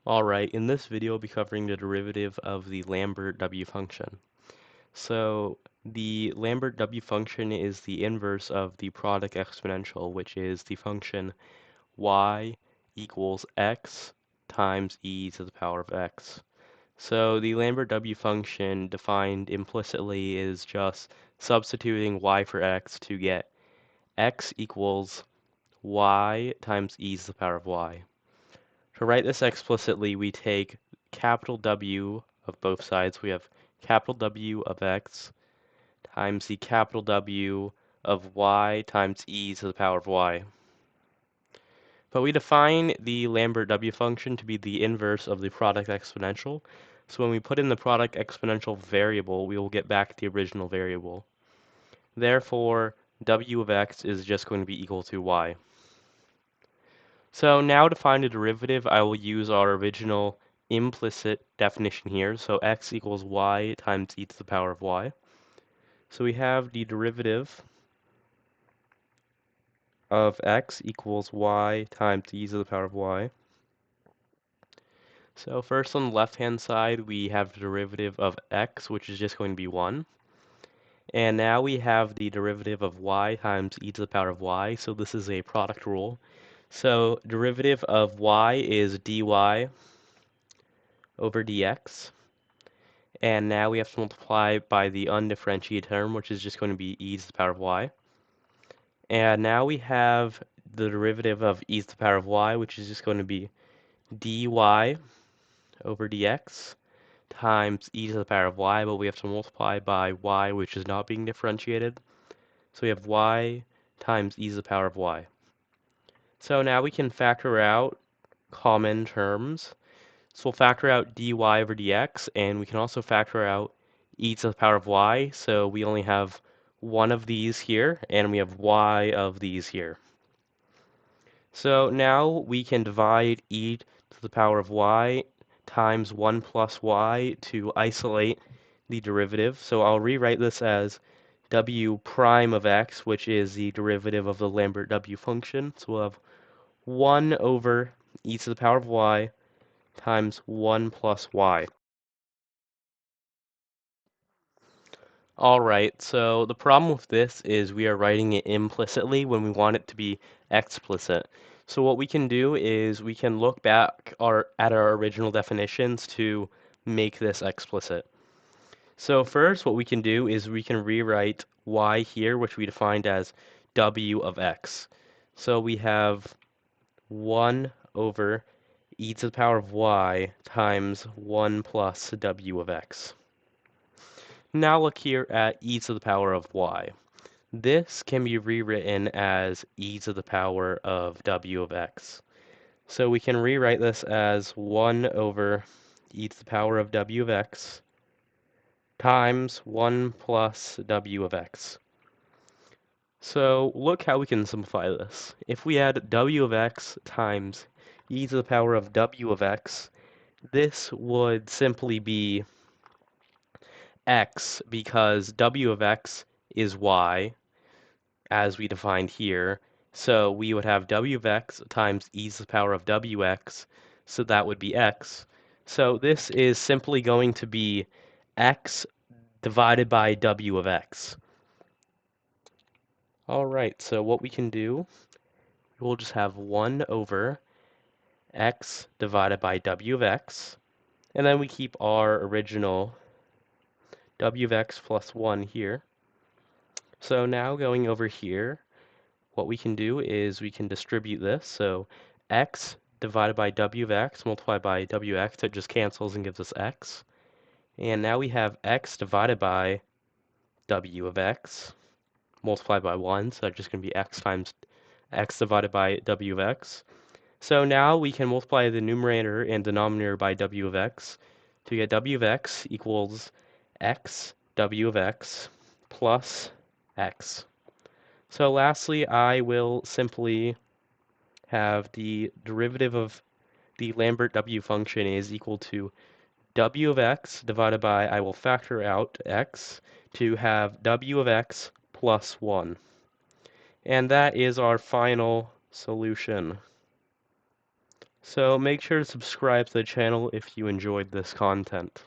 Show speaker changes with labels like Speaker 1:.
Speaker 1: Alright, in this video I'll be covering the derivative of the Lambert W function. So the Lambert W function is the inverse of the product exponential, which is the function y equals x times e to the power of x. So the Lambert W function defined implicitly is just substituting y for x to get x equals y times e to the power of y. To write this explicitly, we take capital W of both sides. We have capital W of x times the capital W of y times e to the power of y. But we define the Lambert W function to be the inverse of the product exponential. So when we put in the product exponential variable, we will get back the original variable. Therefore, W of x is just going to be equal to y. So now to find a derivative, I will use our original implicit definition here. So x equals y times e to the power of y. So we have the derivative of x equals y times e to the power of y. So first on the left-hand side, we have the derivative of x, which is just going to be 1. And now we have the derivative of y times e to the power of y. So this is a product rule. So derivative of y is dy over dx. And now we have to multiply by the undifferentiated term, which is just going to be e to the power of y. And now we have the derivative of e to the power of y, which is just going to be dy over dx times e to the power of y, but we have to multiply by y, which is not being differentiated. So we have y times e to the power of y. So now we can factor out common terms. So we'll factor out dy over dx, and we can also factor out e to the power of y. So we only have one of these here, and we have y of these here. So now we can divide e to the power of y times 1 plus y to isolate the derivative. So I'll rewrite this as w prime of x, which is the derivative of the Lambert W function. So we'll have 1 over e to the power of y times 1 plus y. Alright, so the problem with this is we are writing it implicitly when we want it to be explicit. So what we can do is we can look back at our original definitions to make this explicit. So first what we can do is we can rewrite y here, which we defined as w of x. So we have 1 over e to the power of y times 1 plus w of x. Now look here at e to the power of y. This can be rewritten as e to the power of w of x. So we can rewrite this as 1 over e to the power of w of x times 1 plus w of x. So look how we can simplify this. If we add w of x times e to the power of w of x, this would simply be x because w of x is y, as we defined here. So we would have w of x times e to the power of wx, so that would be x. So this is simply going to be x divided by w of x. All right, so what we can do, we'll just have 1 over x divided by w of x, and then we keep our original w of x plus 1 here. So now going over here, what we can do is we can distribute this. So x divided by w of x multiplied by wx, it just cancels and gives us x. And now we have x divided by w of x multiplied by 1, so that's just going to be x times x divided by w of x. So now we can multiply the numerator and denominator by w of x to get w of x equals x w of x plus x. So lastly, I will simply have the derivative of the Lambert W function is equal to w of x divided by, I will factor out x, to have w of x plus 1. And that is our final solution. So make sure to subscribe to the channel if you enjoyed this content.